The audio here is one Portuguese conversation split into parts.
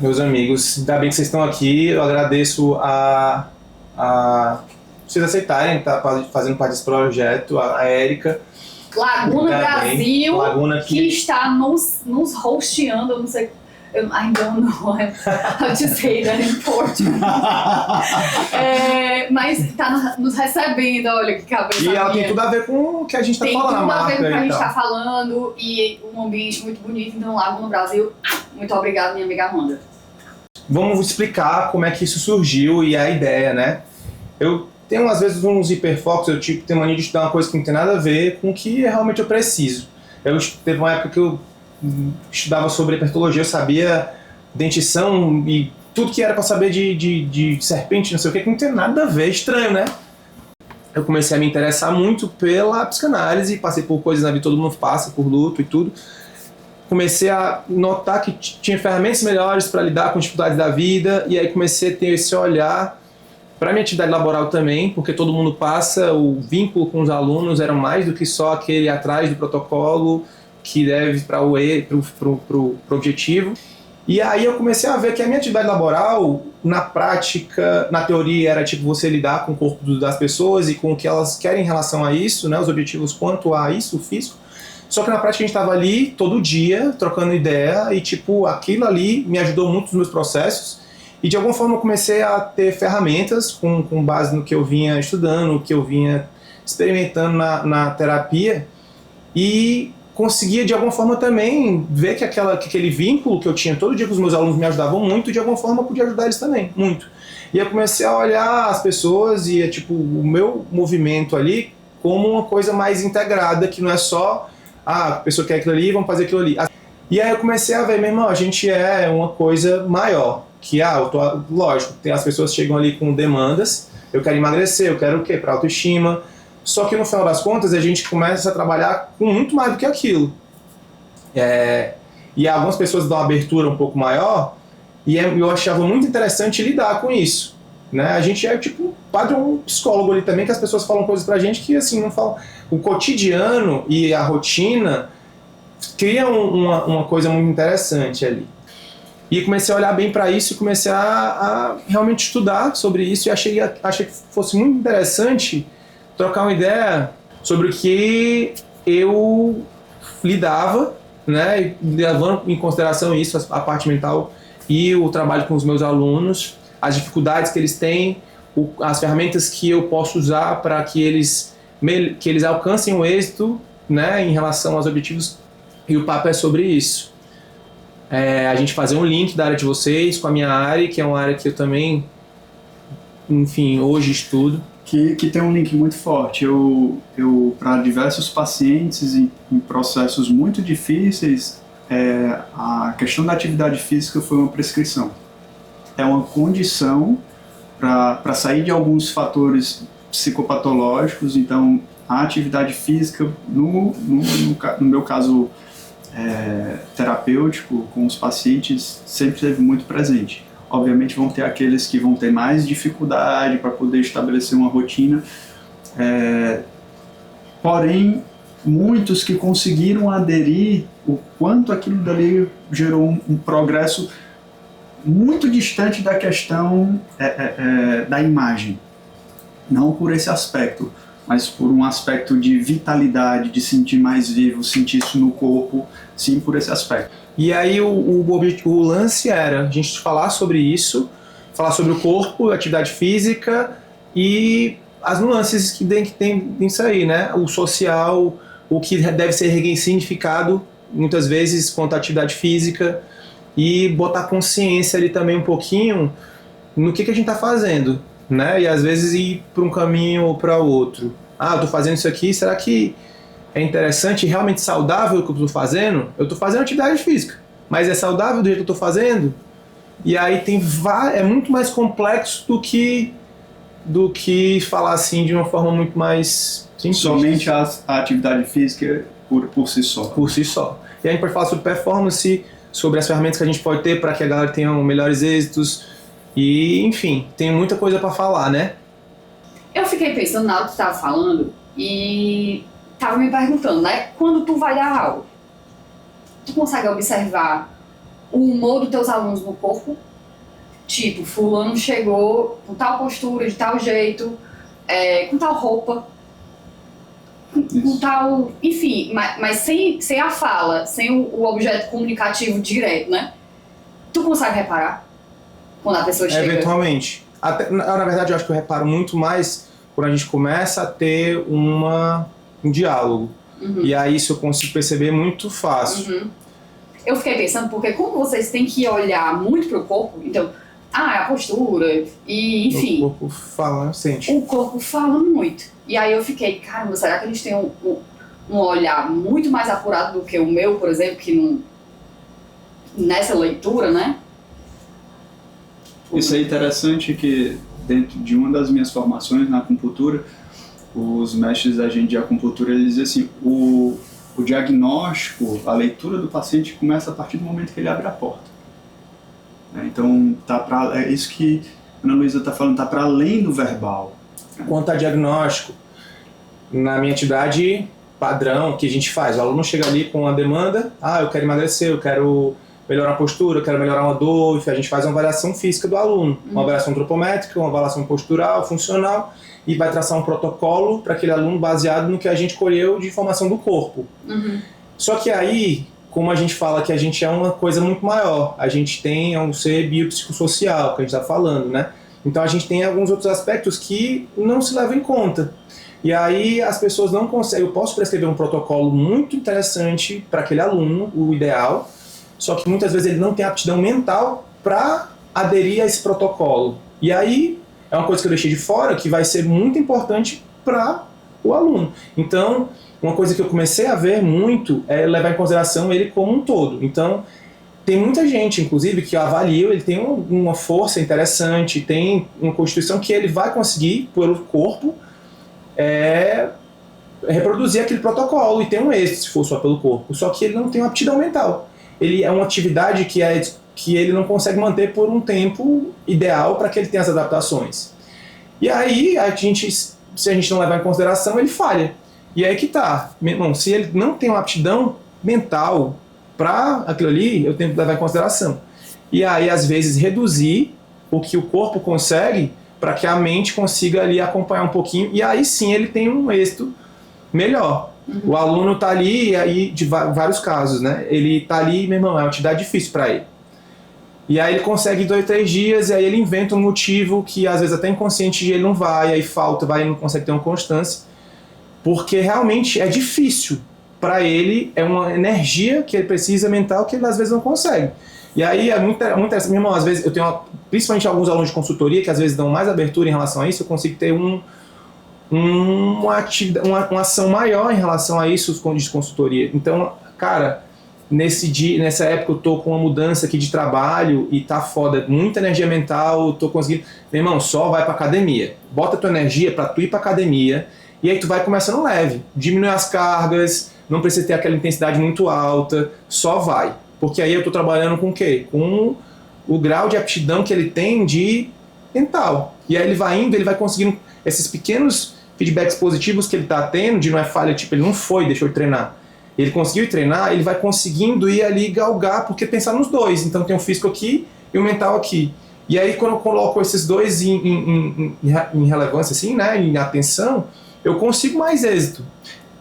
meus amigos. Ainda bem que vocês estão aqui. Eu agradeço a vocês aceitarem estar fazendo parte desse projeto, a Érica. Laguna Brasil, Laguna que está nos hosteando, eu não sei, I don't know how to say that in Portuguese. Mas está nos recebendo, olha que cabeça. E ela tem tudo a ver com o que a gente está falando, a marca. Tem tudo a ver com o que a gente então. está falando e um ambiente muito bonito. Então, Laguna Brasil, muito obrigada, minha amiga Amanda. Vamos explicar como é que isso surgiu e a ideia, né? Eu tenho às vezes uns hiperfocos, eu tenho mania de estudar uma coisa que não tem nada a ver com o que realmente eu preciso. Teve uma época que eu estudava sobre herpetologia, eu sabia dentição e tudo que era para saber de serpente, não sei o que não tem nada a ver, estranho, né? Eu comecei a me interessar muito pela psicanálise, passei por coisas na vida, todo mundo passa por luto e tudo. Comecei a notar que tinha ferramentas melhores para lidar com dificuldades da vida, e aí comecei a ter esse olhar para a minha atividade laboral também, porque todo mundo passa, o vínculo com os alunos era mais do que só aquele atrás do protocolo que deve para o objetivo. E aí eu comecei a ver que a minha atividade laboral, na prática, na teoria, era tipo você lidar com o corpo das pessoas e com o que elas querem em relação a isso, né, os objetivos quanto a isso, o físico. Só que na prática a gente estava ali todo dia, trocando ideia, e tipo, aquilo ali me ajudou muito nos meus processos. E de alguma forma eu comecei a ter ferramentas com base no que eu vinha estudando, no que eu vinha experimentando na terapia, e conseguia de alguma forma também ver que aquele vínculo que eu tinha todo dia com os meus alunos me ajudavam muito, e de alguma forma eu podia ajudar eles também, muito. E eu comecei a olhar as pessoas e tipo, o meu movimento ali como uma coisa mais integrada, que não é só a pessoa quer aquilo ali, vamos fazer aquilo ali. E aí eu comecei a ver, meu irmão, a gente é uma coisa maior. Que, lógico, as pessoas chegam ali com demandas, eu quero emagrecer, eu quero o quê? Para autoestima. Só que no final das contas a gente começa a trabalhar com muito mais do que aquilo. E algumas pessoas dão uma abertura um pouco maior, e eu achava muito interessante lidar com isso. Né? A gente é tipo um psicólogo ali também, que as pessoas falam coisas pra gente que assim, não falam. O cotidiano e a rotina criam uma coisa muito interessante ali. E comecei a olhar bem para isso e comecei a realmente estudar sobre isso, e achei que fosse muito interessante trocar uma ideia sobre o que eu lidava, né, levando em consideração isso, a parte mental e o trabalho com os meus alunos, as dificuldades que eles têm, as ferramentas que eu posso usar para que eles alcancem o êxito, né, em relação aos objetivos, e o papo é sobre isso. A gente fazer um link da área de vocês com a minha área, que é uma área que eu também, enfim, hoje estudo. Que tem um link muito forte. Eu para diversos pacientes em processos muito difíceis, a questão da atividade física foi uma prescrição. É uma condição para sair de alguns fatores psicopatológicos. Então, a atividade física, no meu caso terapêutico, com os pacientes, sempre esteve muito presente. Obviamente vão ter aqueles que vão ter mais dificuldade para poder estabelecer uma rotina, porém, muitos que conseguiram aderir, o quanto aquilo dali gerou um progresso muito distante da questão da imagem. Não por esse aspecto, mas por um aspecto de vitalidade, de sentir mais vivo, sentir isso no corpo, sim, por esse aspecto. E aí o lance era a gente falar sobre isso, falar sobre o corpo, atividade física e as nuances que tem nisso aí, né? O social, o que deve ser ressignificado muitas vezes quanto à atividade física, e botar consciência ali também um pouquinho no que a gente está fazendo, né? E às vezes ir para um caminho ou para outro. Eu tô fazendo isso aqui, será que é interessante e realmente saudável o que eu tô fazendo? Eu tô fazendo atividade física, mas é saudável do jeito que eu tô fazendo? E aí é muito mais complexo do que falar assim de uma forma muito mais simples. Somente a atividade física por si só. Por si só. E a gente pode falar sobre performance, sobre as ferramentas que a gente pode ter para que a galera tenha melhores êxitos. E, enfim, tem muita coisa para falar, né? Eu fiquei pensando na hora que tu tava falando e tava me perguntando, né? Quando tu vai dar aula, tu consegue observar o humor dos teus alunos no corpo. Tipo, fulano chegou com tal postura, de tal jeito, com tal roupa, com tal... Enfim, mas sem a fala, sem o objeto comunicativo direto, né? Tu consegue reparar quando a pessoa chega? Eventualmente. Até, na verdade, eu acho que eu reparo muito mais quando a gente começa a ter um diálogo. E aí isso eu consigo perceber muito fácil. Eu fiquei pensando, porque como vocês têm que olhar muito pro corpo, então, a postura, e enfim... O corpo fala, sente. O corpo fala muito. E aí eu fiquei, caramba, será que eles têm um olhar muito mais apurado do que o meu, por exemplo, que não... nessa leitura, né? Isso é interessante que dentro de uma das minhas formações na acupuntura, os mestres da gente de acupuntura, eles dizem assim, o diagnóstico, a leitura do paciente começa a partir do momento que ele abre a porta. Então, é isso que a Ana Luísa está falando, está para além do verbal. Quanto a diagnóstico, na minha atividade padrão que a gente faz, o aluno chega ali com uma demanda, eu quero emagrecer, eu quero melhorar a postura, eu quero melhorar uma dor, a gente faz uma avaliação física do aluno, uma avaliação antropométrica, uma avaliação postural, funcional, e vai traçar um protocolo para aquele aluno baseado no que a gente colheu de informação do corpo. Só que aí, como a gente fala que a gente é uma coisa muito maior, a gente tem um ser biopsicossocial, que a gente está falando, né? Então a gente tem alguns outros aspectos que não se levam em conta. E aí as pessoas não conseguem... Eu posso prescrever um protocolo muito interessante para aquele aluno, o ideal, só que muitas vezes ele não tem aptidão mental para aderir a esse protocolo. E aí é uma coisa que eu deixei de fora, que vai ser muito importante para o aluno. Então, uma coisa que eu comecei a ver muito é levar em consideração ele como um todo. Então, tem muita gente, inclusive, que avalia, ele tem uma força interessante, tem uma constituição que ele vai conseguir, pelo corpo, reproduzir aquele protocolo e ter um êxito, se for só pelo corpo. Só que ele não tem uma aptidão mental. Ele é uma atividade que ele não consegue manter por um tempo ideal para que ele tenha as adaptações. E aí, se a gente não levar em consideração, ele falha. E aí que tá, meu irmão, se ele não tem uma aptidão mental para aquilo ali, eu tenho que levar em consideração. E aí, às vezes, reduzir o que o corpo consegue para que a mente consiga ali acompanhar um pouquinho, e aí sim ele tem um êxito melhor. O aluno está ali, e aí, de vários casos, né? Ele está ali, meu irmão, é uma atividade difícil para ele. E aí ele consegue 2, 3 dias, e aí ele inventa um motivo que às vezes até inconsciente ele não vai, aí falta, ele não consegue ter uma constância, porque realmente é difícil para ele, é uma energia que ele precisa mental que ele às vezes não consegue. E aí é muito interessante, meu irmão, às vezes eu tenho, principalmente alguns alunos de consultoria que às vezes dão mais abertura em relação a isso, eu consigo ter uma ação maior em relação a isso de consultoria. Então, cara, nessa época eu tô com uma mudança aqui de trabalho e tá foda, muita energia mental, tô conseguindo... Meu irmão, só vai pra academia. Bota tua energia pra tu ir pra academia e aí tu vai começando leve. Diminui as cargas, não precisa ter aquela intensidade muito alta, só vai. Porque aí eu tô trabalhando com o quê? Com o grau de aptidão que ele tem de mental. E aí ele vai indo, ele vai conseguindo esses pequenos feedbacks positivos que ele tá tendo, de não é falha, tipo, ele não foi, deixou de treinar. Ele conseguiu treinar, ele vai conseguindo ir ali galgar, porque pensar nos dois. Então tem o físico aqui e o mental aqui. E aí quando eu coloco esses dois em relevância, assim, né, em atenção, eu consigo mais êxito.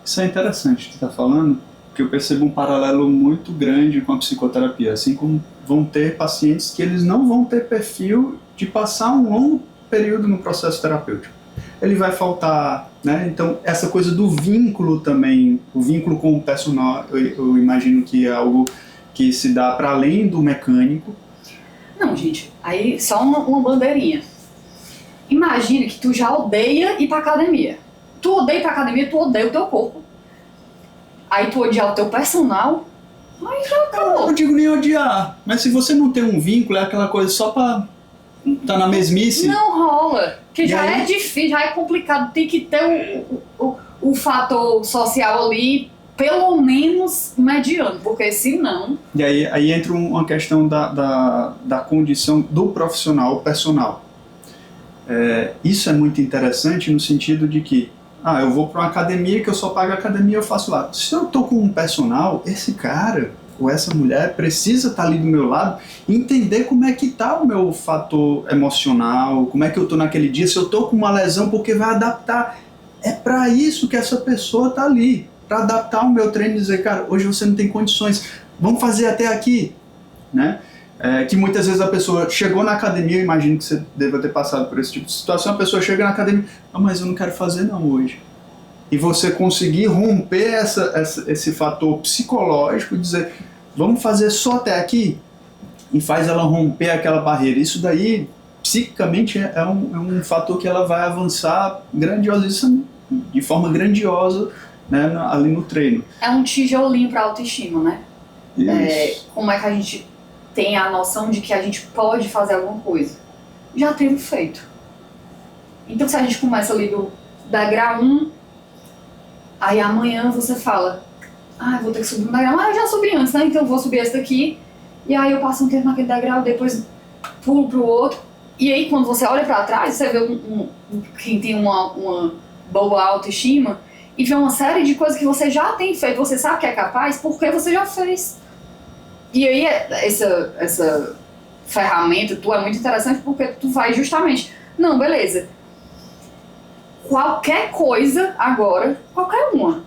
Isso é interessante que você está falando, porque eu percebo um paralelo muito grande com a psicoterapia. Assim como vão ter pacientes que eles não vão ter perfil de passar um longo período no processo terapêutico. Ele vai faltar, né? Então, essa coisa do vínculo também, o vínculo com o personal, eu imagino que é algo que se dá para além do mecânico. Não, gente, aí só uma bandeirinha. Imagina que tu já odeia ir pra academia. Tu odeia ir pra academia, tu odeia o teu corpo. Aí tu odiar o teu personal, aí já acabou. Eu não digo nem odiar, mas se você não tem um vínculo, é aquela coisa só pra tá na mesmice. Não rola, porque já aí? É difícil, já é complicado, tem que ter o fator social ali, pelo menos mediano, porque senão... E aí entra uma questão da condição do profissional personal. Isso é muito interessante no sentido de que eu vou para uma academia que eu só pago a academia e eu faço lá. Se eu tô com um personal, esse cara, ou essa mulher precisa estar ali do meu lado, entender como é que está o meu fator emocional, como é que eu estou naquele dia, se eu estou com uma lesão, porque vai adaptar. É para isso que essa pessoa está ali, para adaptar o meu treino e dizer, cara, hoje você não tem condições, vamos fazer até aqui, né? Que muitas vezes a pessoa chegou na academia, eu imagino que você deva ter passado por esse tipo de situação, a pessoa chega na academia, mas eu não quero fazer não hoje. E você conseguir romper esse fator psicológico, dizer, vamos fazer só até aqui, e faz ela romper aquela barreira. Isso daí, psiquicamente, é um fator que ela vai avançar de forma grandiosa, né, ali no treino. É um tijolinho para autoestima, né? Como é que a gente tem a noção de que a gente pode fazer alguma coisa? Já tendo feito. Então, se a gente começa ali do degrau 1, aí amanhã você fala, eu vou ter que subir um degrau, eu já subi antes, né? Então eu vou subir esse daqui, e aí eu passo um tempo naquele degrau, depois pulo pro outro, e aí quando você olha pra trás, você vê quem tem uma boa autoestima, e vê uma série de coisas que você já tem feito, você sabe que é capaz, porque você já fez. E aí essa ferramenta tua é muito interessante, porque tu vai justamente, não, beleza, qualquer coisa agora, qualquer uma,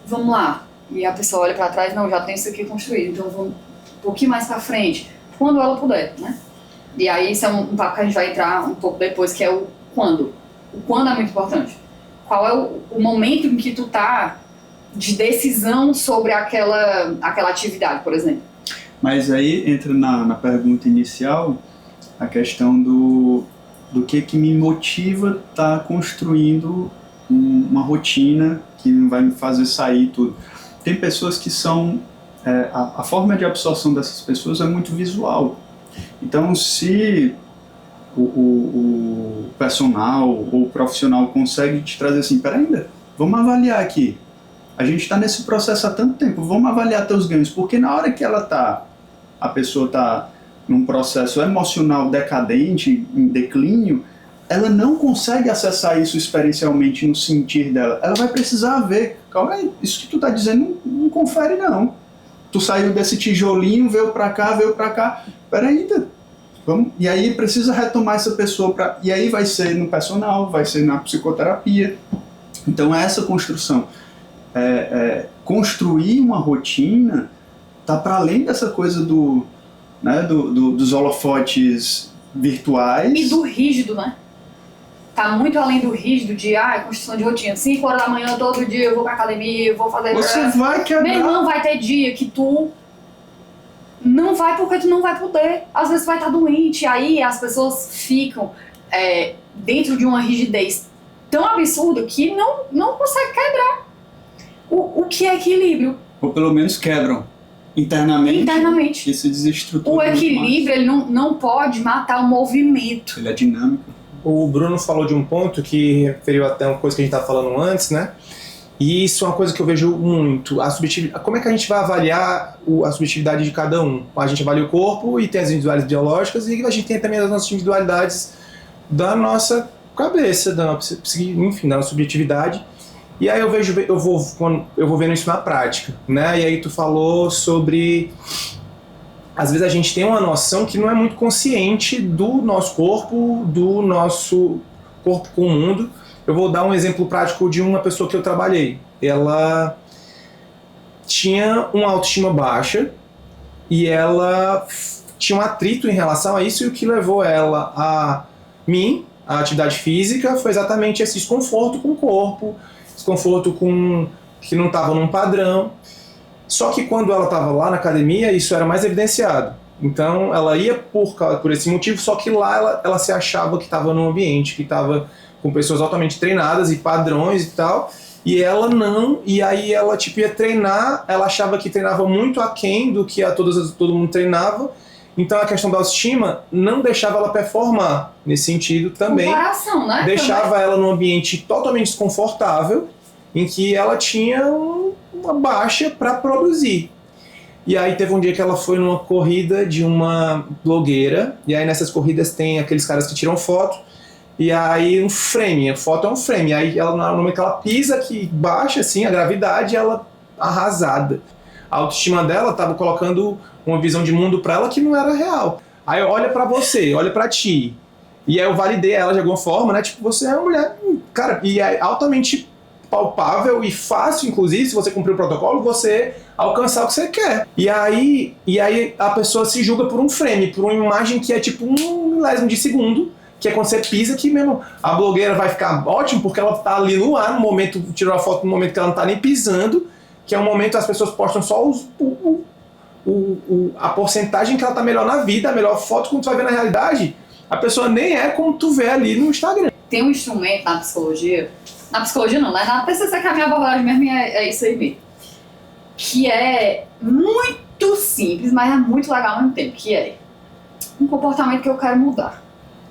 vamos lá, e a pessoa olha pra trás, não, já tem isso aqui construído, então vamos um pouquinho mais pra frente, quando ela puder, né? E aí isso é um papo que a gente vai entrar um pouco depois, que é o quando. O quando é muito importante. Qual é o momento em que tu tá de decisão sobre aquela atividade, por exemplo. Mas aí entra na pergunta inicial a questão do que me motiva a estar construindo uma rotina que não vai me fazer sair tudo. Tem pessoas que são... a forma de absorção dessas pessoas é muito visual. Então, se o personal ou o profissional consegue te trazer assim, peraí, vamos avaliar aqui. A gente está nesse processo há tanto tempo, vamos avaliar teus ganhos. Porque na hora que a pessoa está num processo emocional decadente, em declínio, ela não consegue acessar isso experiencialmente no sentir dela. Ela vai precisar ver, calma aí, isso que tu tá dizendo não confere não. Tu saiu desse tijolinho, veio pra cá, peraí, vamos. E aí precisa retomar essa pessoa, e aí vai ser no personal, vai ser na psicoterapia. Então é essa construção. Construir uma rotina tá para além dessa coisa dos holofotes virtuais. E do rígido, né? Tá muito além do rígido de construção de rotina. 5 horas da manhã, todo dia eu vou pra academia, eu vou fazer... Você vai quebrar... Meu irmão, vai ter dia que tu não vai porque tu não vai poder. Às vezes tu vai estar doente. Aí as pessoas ficam dentro de uma rigidez tão absurda que não consegue quebrar. O que é equilíbrio? Ou pelo menos quebram. Internamente. E se desestrutura. O equilíbrio, ele não pode matar o movimento. Ele é dinâmico. O Bruno falou de um ponto que referiu até uma coisa que a gente estava falando antes, né? E isso é uma coisa que eu vejo muito. Como é que a gente vai avaliar a subjetividade de cada um? A gente avalia o corpo e tem as individualidades biológicas e a gente tem também as nossas individualidades da nossa cabeça, da nossa subjetividade. E aí eu vou vendo isso na prática, né? E aí tu falou sobre... Às vezes a gente tem uma noção que não é muito consciente do nosso corpo com o mundo. Eu vou dar um exemplo prático de uma pessoa que eu trabalhei. Ela tinha uma autoestima baixa e ela tinha um atrito em relação a isso, e o que levou ela a atividade física, foi exatamente esse desconforto com o corpo, desconforto que não estava num padrão. Só que quando ela estava lá na academia, isso era mais evidenciado. Então ela ia por esse motivo, só que lá ela se achava que estava num ambiente que estava com pessoas altamente treinadas e padrões e tal, e ela não, e aí ela ia treinar, ela achava que treinava muito aquém do que todo mundo treinava, então a questão da autoestima não deixava ela performar nesse sentido também. Comparação, né? Deixava ela num ambiente totalmente desconfortável, em que ela tinha uma baixa para produzir. E aí teve um dia que ela foi numa corrida de uma blogueira, e aí nessas corridas tem aqueles caras que tiram foto, e aí a foto é um frame, e aí ela, no momento que ela pisa, que baixa assim a gravidade, ela arrasada. a autoestima dela tava colocando uma visão de mundo pra ela que não era real. Aí olha pra você, olha pra ti. E aí eu validei ela de alguma forma, né? Tipo, você é uma mulher, cara, e é altamente palpável e fácil, inclusive, se você cumprir o protocolo, você alcançar o que você quer. E aí a pessoa se julga por um frame, por uma imagem que é tipo 1 milésimo de segundo, que é quando você pisa, que mesmo a blogueira vai ficar ótimo, porque ela tá ali no ar, no momento, tirou a foto no momento que ela não tá nem pisando, que é um momento que as pessoas postam só a porcentagem que ela tá melhor na vida, a melhor foto, quando tu vai ver na realidade, a pessoa nem é como tu vê ali no Instagram. Tem um instrumento na psicologia não, né? Na TCC, que a minha abordagem mesmo é isso aí mesmo, que é muito simples, mas é muito legal ao mesmo tempo, que é um comportamento que eu quero mudar.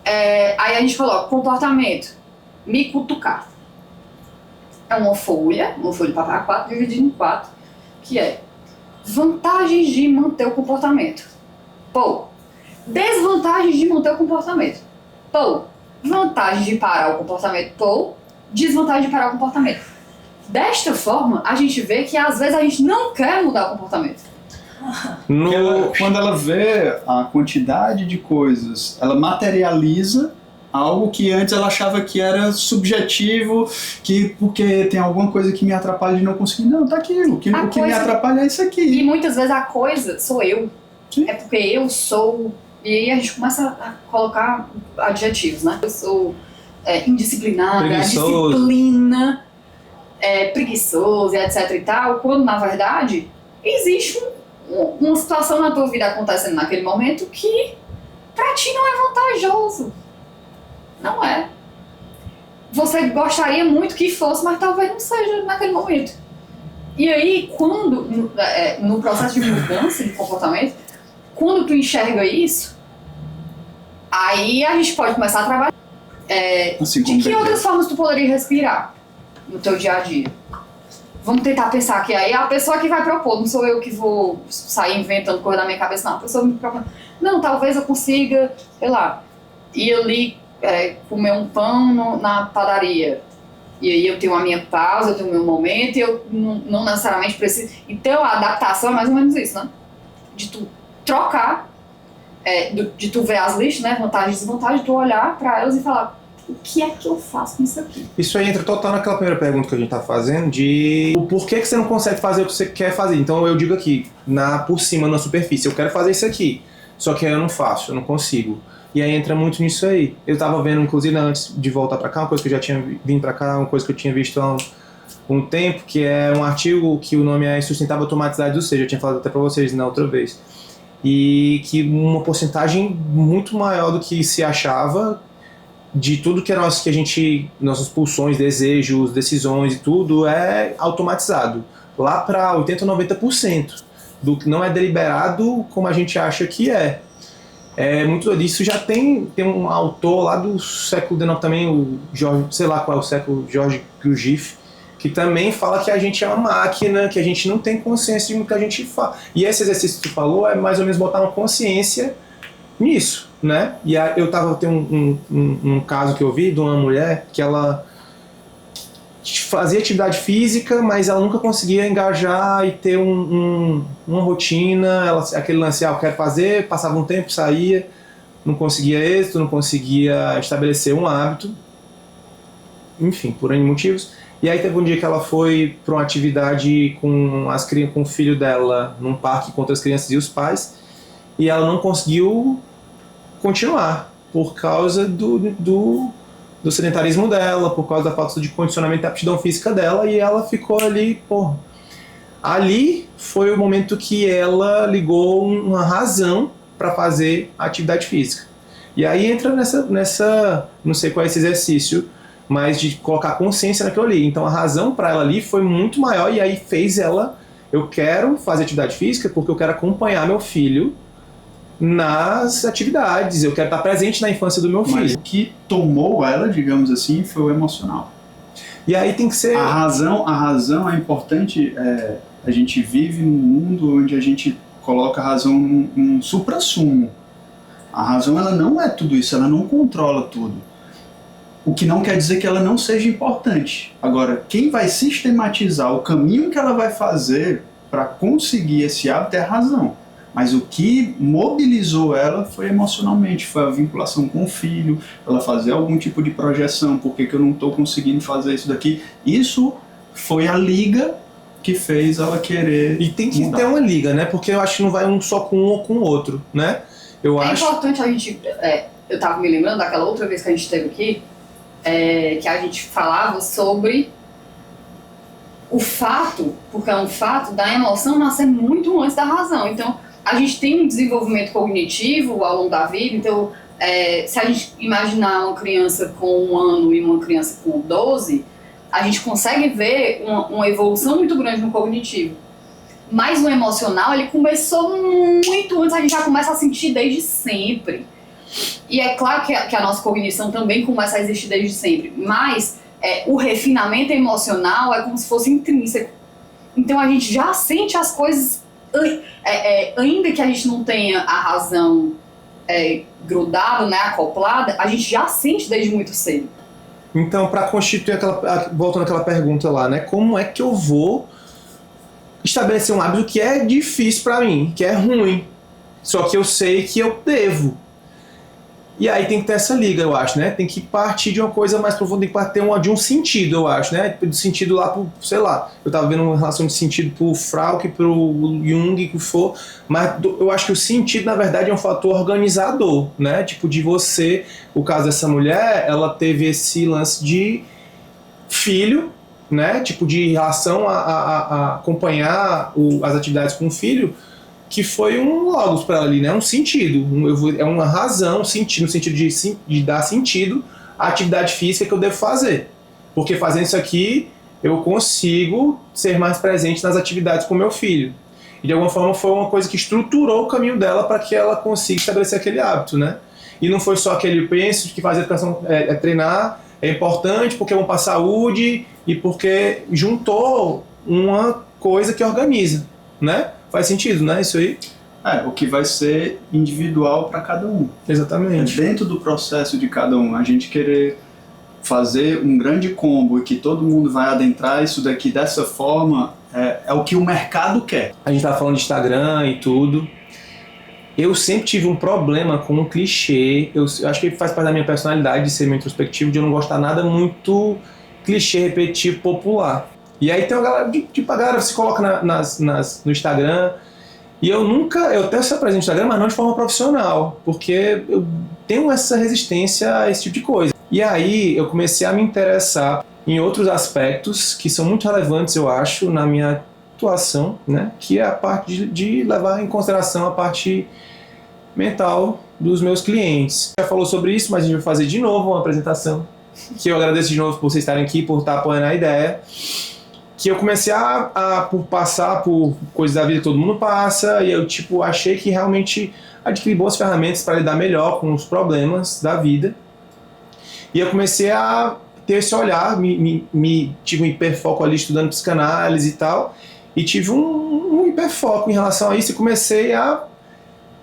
Aí a gente coloca comportamento, me cutucar. É uma folha de papel A4 dividida em 4, que é vantagens de manter o comportamento. Pô, desvantagens de manter o comportamento. Pô, vantagem de parar o comportamento. Pô, desvantagem de parar o comportamento. Desta forma, a gente vê que às vezes a gente não quer mudar o comportamento. Quando ela vê a quantidade de coisas, ela materializa algo que antes ela achava que era subjetivo, que porque tem alguma coisa que me atrapalha de não conseguir. Não, tá aquilo. O que me atrapalha é isso aqui. E muitas vezes a coisa sou eu. Sim. É porque eu sou... E aí a gente começa a colocar adjetivos, né? Eu sou indisciplinada, Preguiçoso. disciplina, preguiçoso, etc e tal, quando na verdade existe uma situação na tua vida acontecendo naquele momento que pra ti não é vantajoso. Não é. Você gostaria muito que fosse, mas talvez não seja naquele momento. E aí, quando, no processo de mudança de comportamento, quando tu enxerga isso, aí a gente pode começar a trabalhar. Assim De que outras formas tu poderia respirar no teu dia a dia? Vamos tentar pensar que aí é a pessoa que vai propor, não sou eu que vou sair inventando coisa na minha cabeça, não. A pessoa me propõe. Não, talvez eu consiga, sei lá, ir ali comer um pão na padaria. E aí eu tenho a minha pausa, eu tenho o meu momento, e eu não necessariamente preciso... Então a adaptação é mais ou menos isso, né? De tu trocar, de tu ver as listas, né? Vantagens e desvantagens, tu olhar pra elas e falar, o que é que eu faço com isso aqui? Isso aí entra total naquela primeira pergunta que a gente tá fazendo, de o porquê que você não consegue fazer o que você quer fazer. Então eu digo aqui, por cima, na superfície, eu quero fazer isso aqui, só que eu não faço, eu não consigo. E aí entra muito nisso aí. Eu tava vendo, inclusive, antes de voltar pra cá, uma coisa que eu já tinha vindo pra cá, uma coisa que eu tinha visto há um tempo, que é um artigo que o nome é Sustentável Automaticidade do Ser, eu tinha falado até pra vocês na outra vez. E que uma porcentagem muito maior do que se achava de tudo que nossas pulsões, desejos, decisões e tudo é automatizado. Lá para 80% ou 90% do que não é deliberado como a gente acha que é. Muito doido. Isso já tem um autor lá do século XIX também, o Jorge, sei lá qual é o século, George Gurdjieff, que também fala que a gente é uma máquina, que a gente não tem consciência de o que a gente faz. E esse exercício que tu falou é mais ou menos botar uma consciência nisso, né? E tem um caso que eu vi de uma mulher que ela fazia atividade física, mas ela nunca conseguia engajar e ter uma rotina, aquele lance, eu quero fazer, passava um tempo, saía, não conseguia êxito, não conseguia estabelecer um hábito, enfim, por N motivos. E aí teve um dia que ela foi para uma atividade com o filho dela num parque com outras crianças e os pais, e ela não conseguiu continuar por causa do sedentarismo dela, por causa da falta de condicionamento e aptidão física dela, e ela ficou ali, porra. Ali foi o momento que ela ligou uma razão para fazer a atividade física. E aí entra nessa, não sei qual é esse exercício, mas de colocar consciência naquilo ali. Então a razão para ela ali foi muito maior, e aí fez ela, eu quero fazer atividade física porque eu quero acompanhar meu filho nas atividades, eu quero estar presente na infância do meu filho. Mas o que tomou ela, digamos assim, foi o emocional. E aí tem que ser... A razão é importante, a gente vive num mundo onde a gente coloca a razão num suprassumo. A razão, ela não é tudo isso, ela não controla tudo. O que não quer dizer que ela não seja importante. Agora, quem vai sistematizar o caminho que ela vai fazer para conseguir esse hábito é a razão. Mas o que mobilizou ela foi emocionalmente, foi a vinculação com o filho, ela fazer algum tipo de projeção, por que eu não estou conseguindo fazer isso daqui. Isso foi a liga que fez ela querer E tem que mudar. ter uma liga, né? Porque eu acho que não vai um só com um ou com o outro, né? Eu acho... importante a gente... eu tava me lembrando daquela outra vez que a gente esteve aqui, que a gente falava sobre o fato, porque é um fato, da emoção nascer muito antes da razão. Então, a gente tem um desenvolvimento cognitivo ao longo da vida, então, se a gente imaginar uma criança com 1 ano e uma criança com 12, a gente consegue ver uma evolução muito grande no cognitivo. Mas no emocional, ele começou muito antes, a gente já começa a sentir desde sempre. E é claro que a nossa cognição também começa a existir desde sempre, mas o refinamento emocional é como se fosse intrínseco. Então a gente já sente as coisas, ainda que a gente não tenha a razão grudada, né, acoplada, a gente já sente desde muito cedo. Então, para constituir voltando àquela pergunta lá, né? Como é que eu vou estabelecer um hábito que é difícil para mim, que é ruim, só que eu sei que eu devo? E aí tem que ter essa liga, eu acho, né? Tem que partir de uma coisa mais profunda, tem que partir de um sentido, eu acho, né? De sentido lá pro, sei lá, eu tava vendo uma relação de sentido pro Frauk, pro Jung, que for, mas eu acho que o sentido, na verdade, é um fator organizador, né? Tipo, de você, o caso dessa mulher, ela teve esse lance de filho, né? Tipo, de relação a acompanhar as atividades com o filho, que foi um logos para ela ali, né? Um sentido, é uma razão, no sentido de dar sentido à atividade física que eu devo fazer. Porque fazendo isso aqui, eu consigo ser mais presente nas atividades com meu filho. E de alguma forma foi uma coisa que estruturou o caminho dela para que ela consiga estabelecer aquele hábito, né? E não foi só aquele penso de que fazer educação, treinar é importante porque é bom para a saúde e porque juntou uma coisa que organiza, né? Faz sentido, né? Isso aí? O que vai ser individual para cada um. Exatamente. Dentro do processo de cada um, a gente querer fazer um grande combo e que todo mundo vai adentrar isso daqui dessa forma, é o que o mercado quer. A gente tá falando de Instagram e tudo. Eu sempre tive um problema com um clichê. Eu acho que faz parte da minha personalidade de ser meio introspectivo, de eu não gostar nada muito clichê, repetitivo, popular. E aí tem uma galera, tipo, a galera se coloca no Instagram, e eu até se apresento no Instagram, mas não de forma profissional, porque eu tenho essa resistência a esse tipo de coisa. E aí eu comecei a me interessar em outros aspectos que são muito relevantes, eu acho, na minha atuação, né? Que é a parte de levar em consideração a parte mental dos meus clientes. Já falou sobre isso, mas a gente vai fazer de novo uma apresentação, que eu agradeço de novo por vocês estarem aqui, por estar apoiando a ideia. Que eu comecei por passar por coisas da vida que todo mundo passa, e eu achei que realmente adquiri boas ferramentas para lidar melhor com os problemas da vida. E eu comecei a ter esse olhar, tive um hiperfoco ali estudando psicanálise e tal, e tive um hiperfoco em relação a isso e comecei a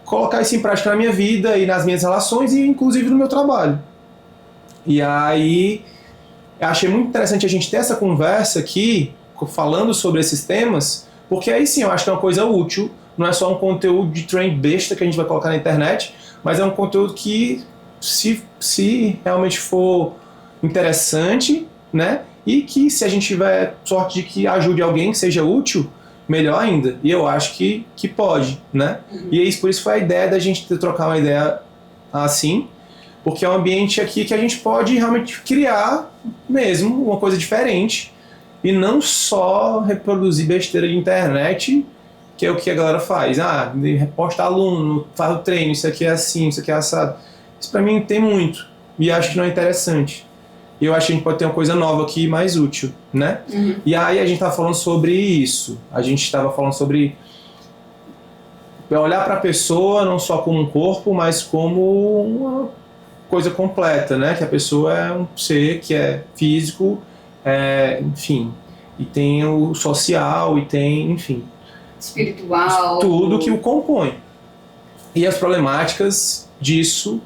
colocar isso em prática na minha vida e nas minhas relações e inclusive no meu trabalho. E aí eu achei muito interessante a gente ter essa conversa aqui, falando sobre esses temas, porque aí sim eu acho que é uma coisa útil, não é só um conteúdo de trend besta que a gente vai colocar na internet, mas é um conteúdo que, se realmente for interessante, né, e que se a gente tiver sorte de que ajude alguém, que seja útil, melhor ainda. E eu acho que pode, né? E é isso, por isso foi a ideia da gente trocar uma ideia assim, porque é um ambiente aqui que a gente pode realmente criar mesmo uma coisa diferente, e não só reproduzir besteira de internet, que é o que a galera faz. Posta aluno, faz o treino, isso aqui é assim, isso aqui é assado. Isso pra mim tem muito, e acho que não é interessante. E eu acho que a gente pode ter uma coisa nova aqui, mais útil, né? E aí a gente tava falando sobre isso. A gente estava falando sobre olhar para a pessoa não só como um corpo, mas como uma coisa completa, né? Que a pessoa é um ser que é físico, enfim, e tem o social, e tem, enfim, espiritual, tudo que o compõe. E as problemáticas disso,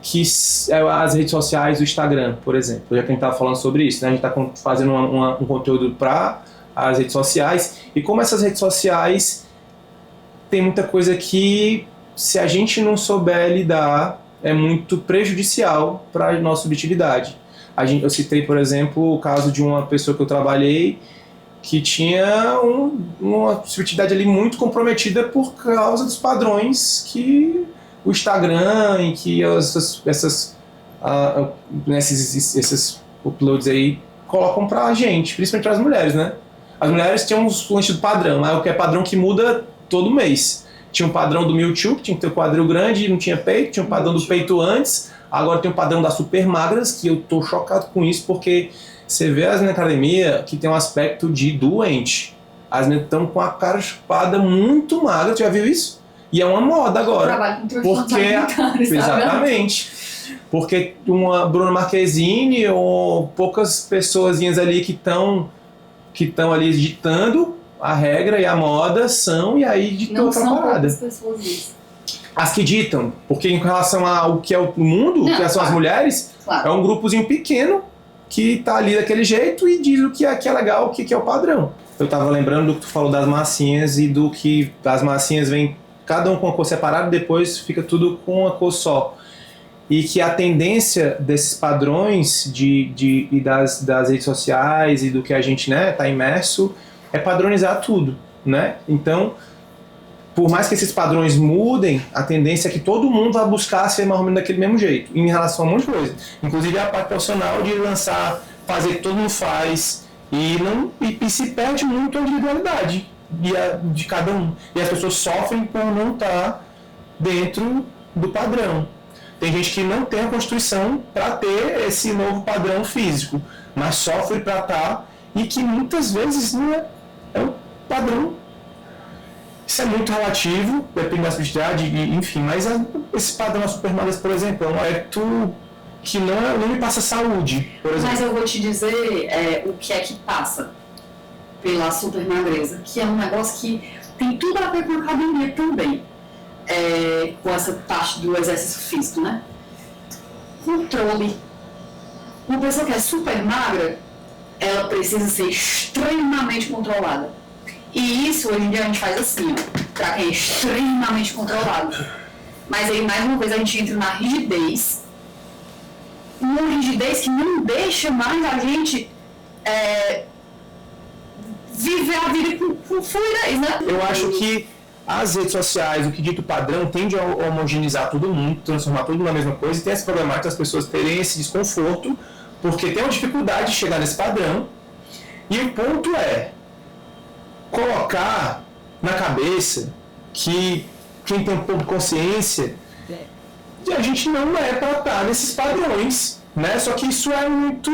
que as redes sociais, o Instagram, por exemplo, já que a gente estava falando sobre isso, né? A gente está fazendo um conteúdo para as redes sociais, e como essas redes sociais tem muita coisa que, se a gente não souber lidar, é muito prejudicial para a nossa subjetividade. Eu citei, por exemplo, o caso de uma pessoa que eu trabalhei que tinha uma subjetividade ali muito comprometida por causa dos padrões que o Instagram e que esses uploads aí colocam pra gente, principalmente para as mulheres, né? As mulheres tinham um estilo padrão, o que é padrão que muda todo mês. Tinha um padrão do Mewtwo, que tinha que ter o quadril grande e não tinha peito, tinha um padrão do peito antes, agora tem um padrão das super magras, que eu tô chocado com isso, porque você vê as na academia que tem um aspecto de doente. As meninas estão com a cara chupada muito magra, tu já viu isso? E é uma moda agora. Trabalho com transtornos alimentares, exatamente. Porque uma Bruna Marquezine ou poucas pessoazinhas ali que estão ali ditando a regra e a moda são, e aí ditou outra parada. Não são poucas pessoas isso. As que ditam, porque em relação ao que é o mundo, não, que são as mulheres, claro. É um grupozinho pequeno que tá ali daquele jeito e diz o que é legal, o que é o padrão. Eu tava lembrando do que tu falou das massinhas e do que as massinhas vêm cada um com uma cor separada e depois fica tudo com uma cor só. E que a tendência desses padrões e das redes sociais e do que a gente, né, tá imerso é padronizar tudo, né? Então, por mais que esses padrões mudem, a tendência é que todo mundo vai buscar ser mais ou menos daquele mesmo jeito, em relação a um monte de coisa. Inclusive a parte profissional de lançar, fazer o que todo mundo faz, e se perde muito a individualidade de cada um. E as pessoas sofrem por não estar dentro do padrão. Tem gente que não tem a constituição para ter esse novo padrão físico, mas sofre para estar, e que muitas vezes não é um padrão. Isso é muito relativo, depende da subjetividade, enfim, mas esse padrão das supermagras, por exemplo, é um aspecto que não me passa saúde, por exemplo. Mas eu vou te dizer o que é que passa pela supermagreza, que é um negócio que tem tudo a ver com a academia também, com essa parte do exercício físico, né? Controle. Uma pessoa que é super magra, ela precisa ser extremamente controlada. E isso, hoje em dia, a gente faz assim, ó, pra quem é extremamente controlado. Mas aí, mais uma vez, a gente entra na rigidez. Uma rigidez que não deixa mais a gente viver a vida com fluidez, né? Eu acho que as redes sociais, o que dito padrão, tende a homogeneizar todo mundo, transformar tudo na mesma coisa, e tem esse problema das pessoas terem esse desconforto, porque tem uma dificuldade de chegar nesse padrão. E o ponto é colocar na cabeça que quem tem um pouco de consciência, a gente não é para estar nesses padrões, né? Só que isso é muito...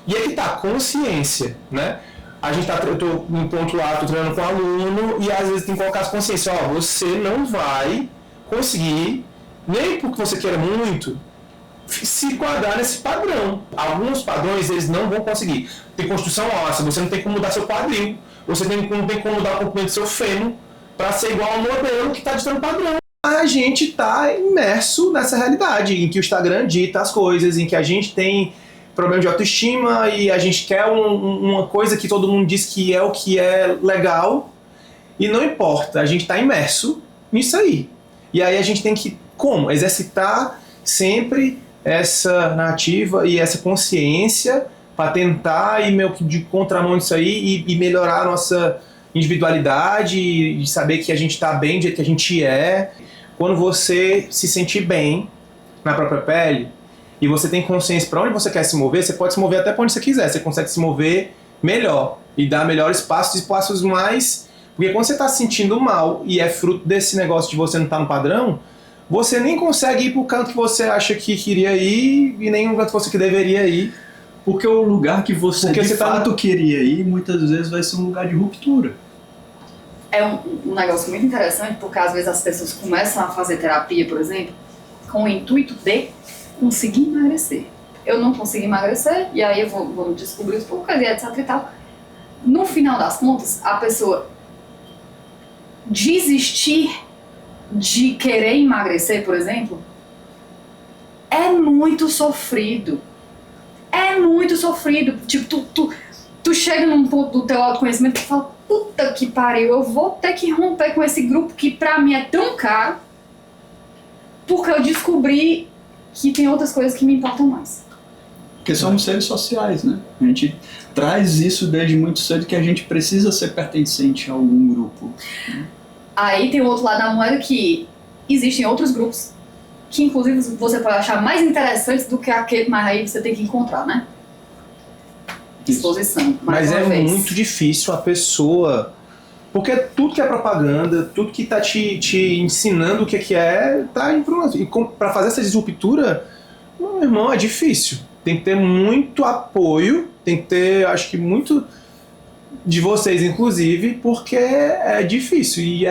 E é que tá, consciência, né? A gente eu tô em ponto lá, tô treinando com um aluno, e às vezes tem que colocar as consciências, você não vai conseguir, nem porque você queira muito, se enquadrar nesse padrão. Alguns padrões eles não vão conseguir. Tem construção óssea, você não tem como mudar seu quadril, você não tem como mudar o comprimento do seu fêmur para ser igual ao modelo que está ditando padrão. A gente está imerso nessa realidade em que o Instagram dita as coisas, em que a gente tem problema de autoestima e a gente quer uma coisa que todo mundo diz que é o que é legal, e não importa, a gente está imerso nisso aí. E aí a gente tem que, como? Exercitar sempre essa narrativa e essa consciência para tentar ir meio que de contramão disso aí e melhorar a nossa individualidade e saber que a gente está bem do jeito que a gente é. Quando você se sentir bem na própria pele e você tem consciência para onde você quer se mover, você pode se mover até para onde você quiser, você consegue se mover melhor e dar melhores passos mais... Porque quando você está se sentindo mal e é fruto desse negócio de você não estar no padrão, você nem consegue ir para o canto que você acha que queria ir e nem o canto que você que deveria ir. Porque o lugar que você de fato queria ir, muitas vezes vai ser um lugar de ruptura. É um negócio muito interessante, porque às vezes as pessoas começam a fazer terapia, por exemplo, com o intuito de conseguir emagrecer. Eu não consigo emagrecer, e aí eu vou descobrir os porquês, etc e tal. No final das contas, a pessoa desistir de querer emagrecer, por exemplo, é muito sofrido. É muito sofrido. Tipo, tu chega num ponto do teu autoconhecimento e fala, puta que pariu, eu vou ter que romper com esse grupo que pra mim é tão caro, porque eu descobri que tem outras coisas que me importam mais. Porque somos seres sociais, né? A gente traz isso desde muito cedo, que a gente precisa ser pertencente a algum grupo. Aí tem o outro lado da moeda que existem outros grupos que inclusive você pode achar mais interessantes do que aquele, mas aí você tem que encontrar, né? Disposição. Mas é muito difícil a pessoa... Porque tudo que é propaganda, tudo que tá te ensinando o que é, tá indo pra fazer essa disruptura, meu irmão, é difícil. Tem que ter muito apoio, tem que ter, acho que muito de vocês, inclusive, porque é difícil. E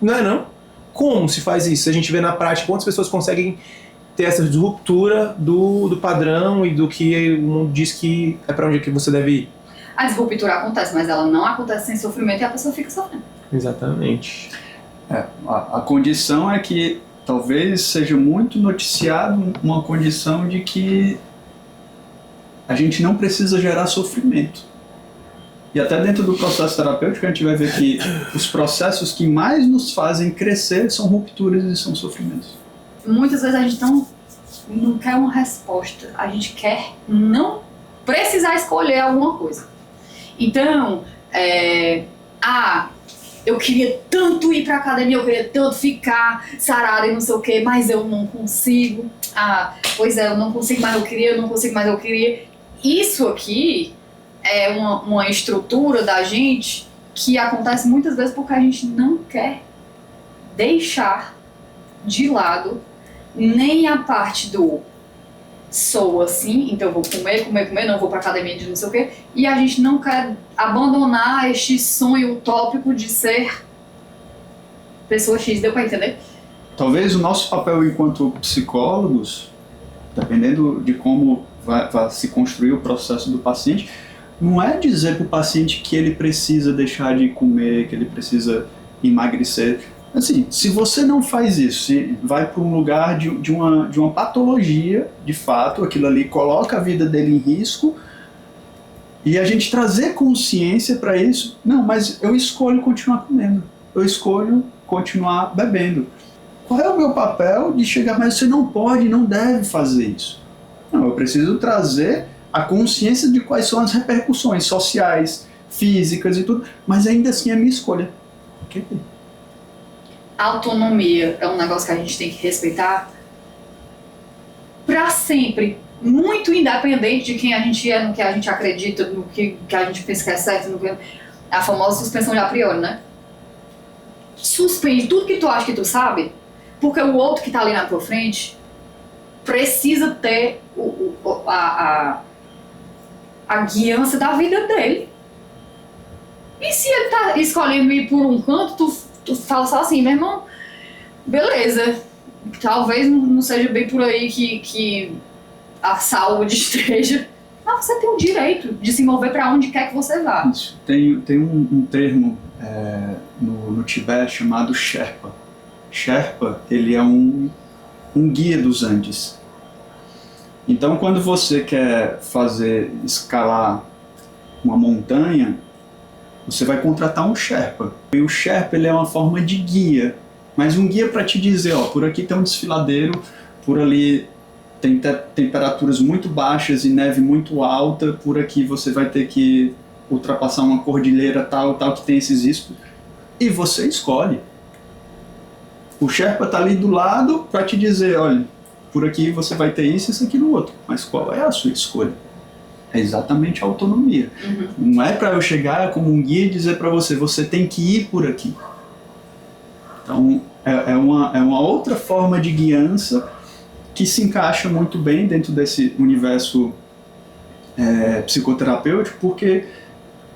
não é não? Como se faz isso? A gente vê na prática quantas pessoas conseguem ter essa disruptura do padrão e do que o mundo diz que é pra onde é que você deve ir. A disruptura acontece, mas ela não acontece sem sofrimento e a pessoa fica sofrendo. Exatamente. A condição é que talvez seja muito noticiado uma condição de que a gente não precisa gerar sofrimento. E até dentro do processo terapêutico a gente vai ver que os processos que mais nos fazem crescer são rupturas e são sofrimentos. Muitas vezes a gente não quer uma resposta, a gente quer não precisar escolher alguma coisa. Então, eu queria tanto ir pra academia, eu queria tanto ficar sarada e não sei o que, mas eu não consigo. Pois é, eu não consigo, mas eu queria, eu não consigo, mas eu queria. Isso aqui é uma estrutura da gente que acontece muitas vezes porque a gente não quer deixar de lado nem a parte do sou assim, então eu vou comer, não vou pra academia de não sei o quê, e a gente não quer abandonar este sonho utópico de ser pessoa X, deu pra entender? Talvez o nosso papel enquanto psicólogos, dependendo de como vai se construir o processo do paciente, não é dizer para o paciente que ele precisa deixar de comer, que ele precisa emagrecer. Assim, se você não faz isso, se vai para um lugar de uma patologia, de fato, aquilo ali coloca a vida dele em risco, e a gente trazer consciência para isso, não, mas eu escolho continuar comendo, eu escolho continuar bebendo. Qual é o meu papel de chegar, mas você não pode, não deve fazer isso? Não, eu preciso trazer a consciência de quais são as repercussões sociais, físicas e tudo, mas ainda assim é a minha escolha. Okay? Autonomia é um negócio que a gente tem que respeitar pra sempre, muito independente de quem a gente é, no que a gente acredita, no que a gente pensa que é certo, a famosa suspensão de a priori, né? Suspende tudo que tu acha que tu sabe, porque o outro que tá ali na tua frente precisa ter a guiança da vida dele. E se ele tá escolhendo ir por um canto, tu fala só assim, meu irmão, beleza, talvez não seja bem por aí que a saúde esteja, mas você tem o direito de se mover para onde quer que você vá. Isso. Tem um termo no Tibete chamado Sherpa. Sherpa, ele é um guia dos Andes. Então, quando você quer escalar uma montanha, você vai contratar um Sherpa. E o Sherpa, ele é uma forma de guia, mas um guia para te dizer, ó, por aqui tem um desfiladeiro, por ali tem temperaturas muito baixas e neve muito alta, por aqui você vai ter que ultrapassar uma cordilheira tal, que tem esses riscos, e você escolhe. O Sherpa tá ali do lado para te dizer, olha, por aqui você vai ter isso e aquilo outro, mas qual é a sua escolha? É exatamente a autonomia. Uhum. Não é para eu chegar como um guia e dizer para você tem que ir por aqui. Então, é uma outra forma de guiança que se encaixa muito bem dentro desse universo psicoterapêutico, porque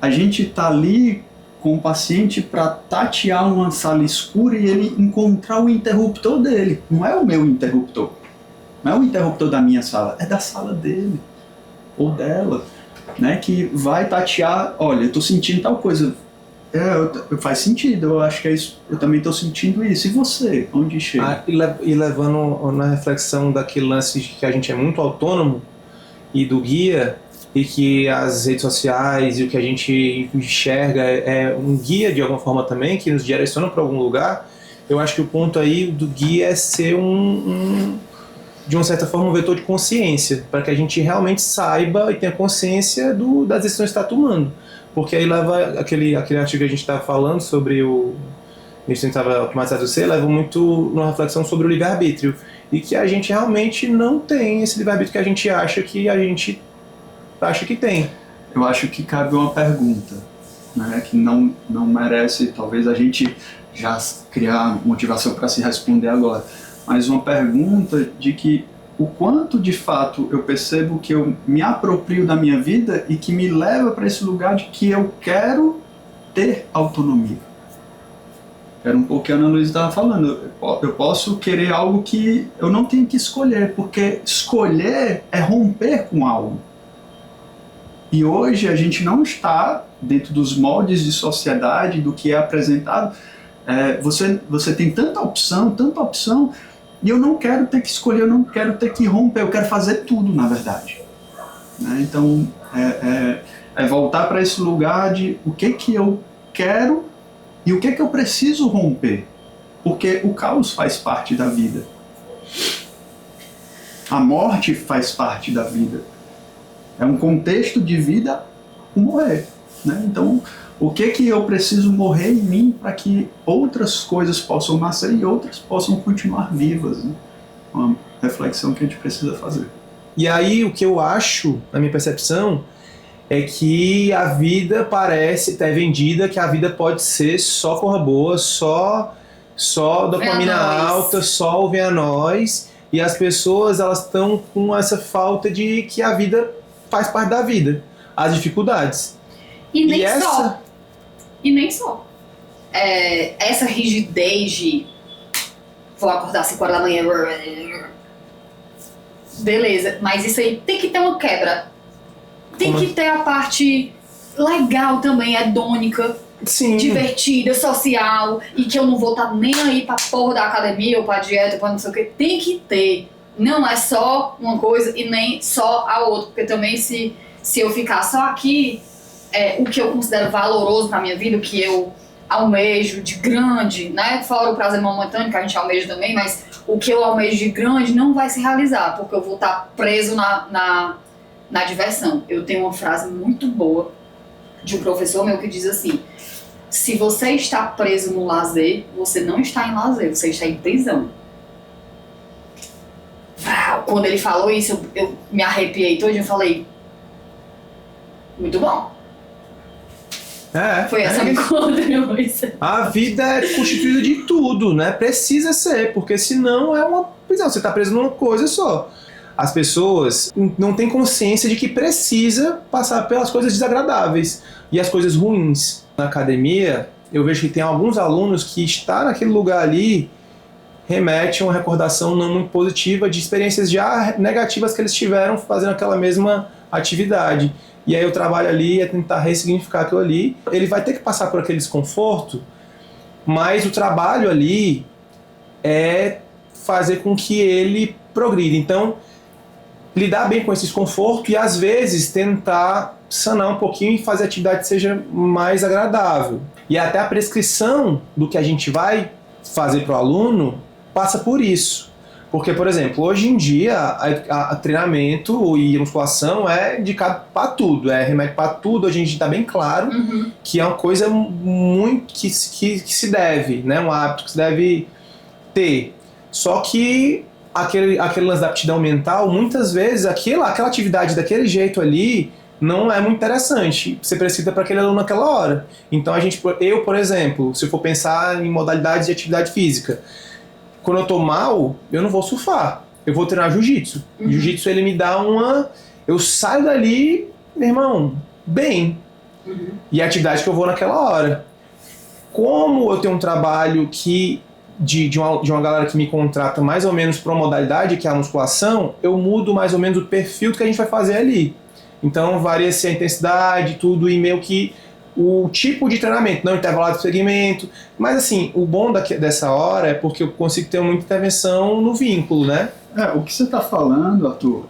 a gente está ali com o paciente para tatear uma sala escura e ele encontrar o interruptor dele. Não é o meu interruptor. Não é o interruptor da minha sala, é da sala dele ou dela, né, que vai tatear, olha, eu estou sentindo tal coisa, faz sentido, eu acho que é isso, eu também estou sentindo isso, e você, onde chega? E levando na reflexão daquele lance de que a gente é muito autônomo e do guia, e que as redes sociais e o que a gente enxerga é um guia de alguma forma também, que nos direciona para algum lugar, eu acho que o ponto aí do guia é ser de uma certa forma, um vetor de consciência, para que a gente realmente saiba e tenha consciência das decisões que está tomando. Porque aí leva aquele artigo que a gente estava falando sobre a gente tentava automatizar você, leva muito numa reflexão sobre o livre-arbítrio. E que a gente realmente não tem esse livre-arbítrio que a gente acha que tem. Eu acho que cabe uma pergunta, né, que não merece, talvez, a gente já criar motivação para se responder agora, mas uma pergunta de que o quanto de fato eu percebo que eu me aproprio da minha vida e que me leva para esse lugar de que eu quero ter autonomia. Era um pouco o que a Ana Luísa estava falando. Eu posso querer algo que eu não tenho que escolher, porque escolher é romper com algo. E hoje a gente não está dentro dos moldes de sociedade, do que é apresentado. Você tem tanta opção, e eu não quero ter que escolher, eu não quero ter que romper, eu quero fazer tudo, na verdade. Né? Então, é voltar para esse lugar de o que eu quero e o que eu preciso romper. Porque o caos faz parte da vida. A morte faz parte da vida. É um contexto de vida o morrer. Né? Então, o que eu preciso morrer em mim para que outras coisas possam nascer e outras possam continuar vivas? Né? Uma reflexão que a gente precisa fazer. E aí, o que eu acho, na minha percepção, é que a vida parece ter vendida, que a vida pode ser só coisa boa, só dopamina alta, só ouvir a nós, e as pessoas elas estão com essa falta de que a vida faz parte da vida, as dificuldades. E nem só. Essa rigidez de vou acordar às 5 horas da manhã, beleza, mas isso aí tem que ter uma quebra. Tem que ter a parte legal também, hedônica, sim, divertida, social, e que eu não vou estar nem aí pra porra da academia ou pra dieta, pra não sei o que. Tem que ter. Não é só uma coisa e nem só a outra, porque também se eu ficar só aqui, o que eu considero valoroso pra minha vida, o que eu almejo de grande, né? Fora o prazer momentâneo que a gente almeja também, mas o que eu almejo de grande não vai se realizar, porque eu vou estar preso na diversão. Eu tenho uma frase muito boa de um professor meu que diz assim: se você está preso no lazer, você não está em lazer, você está em prisão. Quando ele falou isso, eu me arrepiei todo e falei, muito bom. Foi essa minha contribuição. A vida é constituída de tudo, né? Precisa ser, porque senão é uma prisão. Você está preso numa coisa só. As pessoas não têm consciência de que precisa passar pelas coisas desagradáveis e as coisas ruins. Na academia, eu vejo que tem alguns alunos que estar naquele lugar ali remete a uma recordação não muito positiva de experiências já negativas que eles tiveram fazendo aquela mesma atividade. E aí o trabalho ali é tentar ressignificar aquilo ali. Ele vai ter que passar por aquele desconforto, mas o trabalho ali é fazer com que ele progrida. Então, lidar bem com esse desconforto e às vezes tentar sanar um pouquinho e fazer a atividade seja mais agradável. E até a prescrição do que a gente vai fazer para o aluno passa por isso. Porque, por exemplo, hoje em dia a treinamento e musculação é indicado para tudo, é remédio para tudo. Hoje a gente está bem claro que é uma coisa muito que se deve, né? Um hábito que se deve ter. Só que aquele lance da aptidão mental, muitas vezes aquela atividade daquele jeito ali não é muito interessante. Você precisa para aquele aluno naquela hora. Então eu, por exemplo, se eu for pensar em modalidades de atividade física, quando eu tô mal, eu não vou surfar. Eu vou treinar jiu-jitsu. Jiu-jitsu, ele me dá eu saio dali, meu irmão, bem. E a atividade que eu vou naquela hora. Como eu tenho um trabalho de uma galera que me contrata mais ou menos para uma modalidade, que é a musculação, eu mudo mais ou menos o perfil do que a gente vai fazer ali. Então varia-se a intensidade, tudo, e meio que o tipo de treinamento, não intervalado de segmento. Mas assim, o bom dessa hora é porque eu consigo ter muita intervenção no vínculo, né? O que você está falando, Arthur,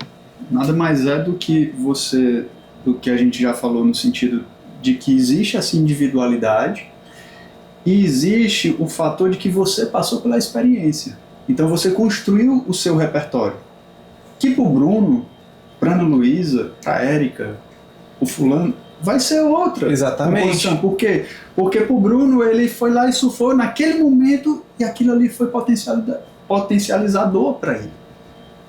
nada mais é do que você do que a gente já falou, no sentido de que existe essa individualidade e existe o fator de que você passou pela experiência. Então você construiu o seu repertório. Que pro Bruno, pra Ana Luísa, pra Érica, o fulano, vai ser outra. Exatamente. Composição. Por quê? Porque pro Bruno ele foi lá e surfou naquele momento e aquilo ali foi potencializador para ele.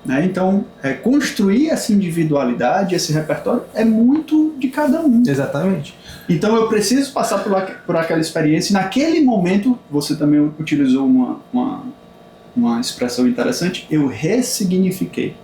Né? Então, construir essa individualidade, esse repertório, é muito de cada um. Exatamente. Então eu preciso passar por aquela experiência e naquele momento, você também utilizou uma expressão interessante, eu ressignifiquei.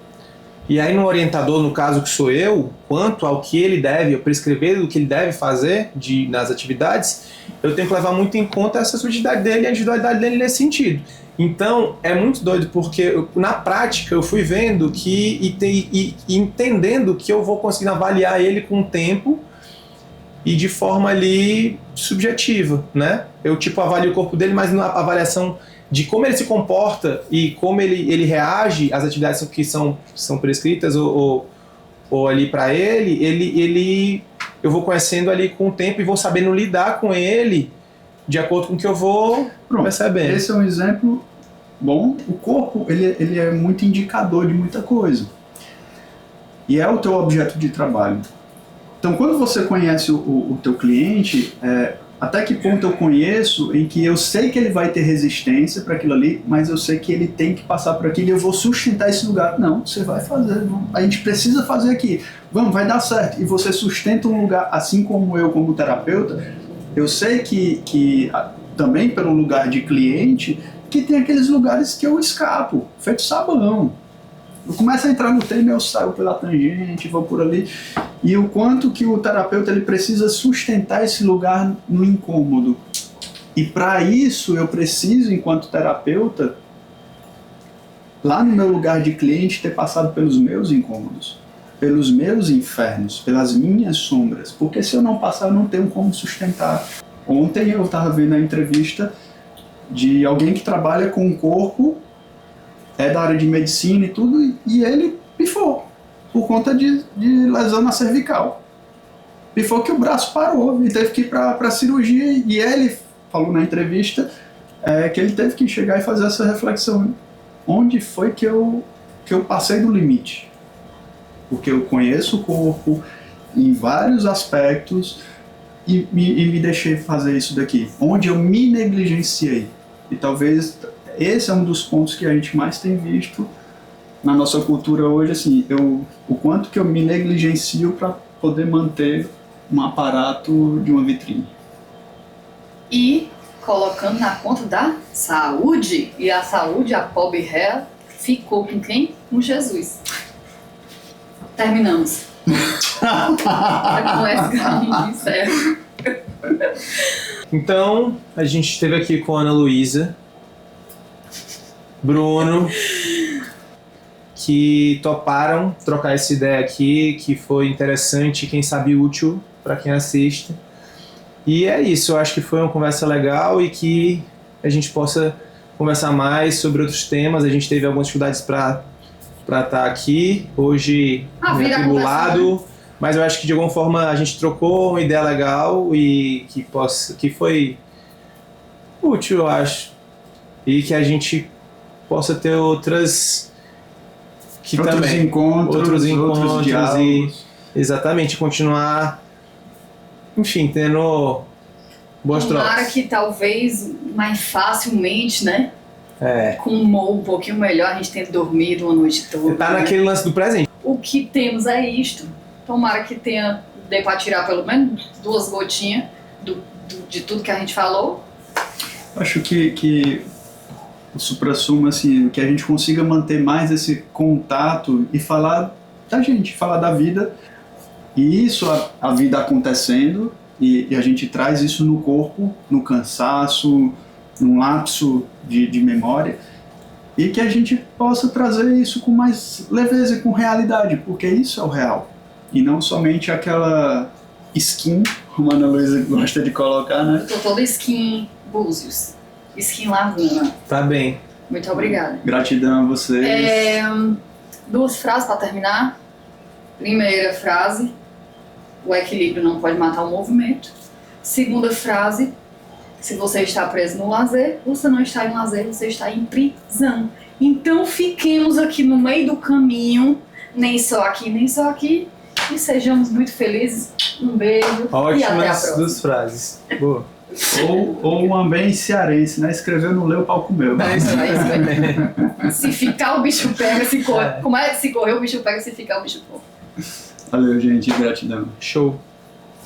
E aí no orientador, no caso que sou eu, quanto ao que ele deve, eu prescrever do que ele deve fazer nas atividades, eu tenho que levar muito em conta essa subjetividade dele e a individualidade dele nesse sentido. Então é muito doido porque na prática eu fui vendo e entendendo que eu vou conseguir avaliar ele com o tempo e de forma ali subjetiva, né? Eu avalio o corpo dele, mas na avaliação de como ele se comporta e como ele reage às atividades que são prescritas ou ali para ele, eu vou conhecendo ali com o tempo e vou sabendo lidar com ele de acordo com o que eu vou percebendo. Esse é um exemplo bom. O corpo ele é muito indicador de muita coisa e é o teu objeto de trabalho. Então quando você conhece o teu cliente, até que ponto eu conheço em que eu sei que ele vai ter resistência para aquilo ali, mas eu sei que ele tem que passar por aquilo e eu vou sustentar esse lugar. Não, você vai fazer, a gente precisa fazer aqui, vai dar certo. E você sustenta um lugar, assim como eu, como terapeuta, eu sei que também pelo lugar de cliente, que tem aqueles lugares que eu escapo, feito sabão. Eu começo a entrar no tema, eu saio pela tangente, vou por ali. E o quanto que o terapeuta ele precisa sustentar esse lugar no incômodo. E para isso eu preciso, enquanto terapeuta, lá no meu lugar de cliente, ter passado pelos meus incômodos, pelos meus infernos, pelas minhas sombras. Porque se eu não passar, eu não tenho como sustentar. Ontem eu estava vendo a entrevista de alguém que trabalha com o corpo, é da área de medicina e tudo, e ele pifou por conta de lesão na cervical. Pifou que o braço parou e teve que ir para cirurgia, e ele falou na entrevista que ele teve que chegar e fazer essa reflexão. Onde foi que eu passei do limite? Porque eu conheço o corpo em vários aspectos e me deixei fazer isso daqui. Onde eu me negligenciei. E talvez esse é um dos pontos que a gente mais tem visto na nossa cultura hoje, assim, o quanto que eu me negligencio para poder manter um aparato de uma vitrine. E colocando na conta da saúde, e a saúde, a pobre ré, ficou com quem? Com Jesus. Terminamos. Com esse caminho de certo. Então, a gente esteve aqui com a Ana Luísa, Bruno, que toparam trocar essa ideia aqui, que foi interessante, quem sabe útil para quem assiste. E é isso, eu acho que foi uma conversa legal e que a gente possa conversar mais sobre outros temas. A gente teve algumas dificuldades para estar aqui hoje, atribulado, mas eu acho que de alguma forma a gente trocou uma ideia legal e que foi útil, eu acho, e que a gente possa ter outros encontros, diálogos. Exatamente, continuar, enfim, tendo boas trocas. Tomara que talvez mais facilmente, né? Com um humor um pouquinho melhor, a gente tenha dormido uma noite toda. Tá naquele lance do presente. O que temos é isto. Tomara que dê pra tirar pelo menos 2 gotinhas de tudo que a gente falou. Acho que o suprassumo, assim, que a gente consiga manter mais esse contato e falar da gente, falar da vida. E isso, a vida acontecendo, e a gente traz isso no corpo, no cansaço, num lapso de memória, e que a gente possa trazer isso com mais leveza e com realidade, porque isso é o real. E não somente aquela skin, como a Ana Luísa gosta de colocar, né? Eu tô toda skin Búzios. Skin Lavuna. Tá bem. Muito obrigada. Gratidão a vocês. 2 frases para terminar. Primeira frase. o equilíbrio não pode matar o movimento. Segunda frase, se você está preso no lazer, você não está em lazer, você está em prisão. Então fiquemos aqui no meio do caminho, nem só aqui, e sejamos muito felizes. Um beijo e até a Ótimas próxima. duas frases. Boa. Ou um ambém cearense, né? Escreveu, não leu, o pau comeu. É isso aí. Se ficar, o bicho pega. Se correr, como é? Se correr, o bicho pega. Se ficar, o bicho pega. Valeu, gente. Gratidão. Show.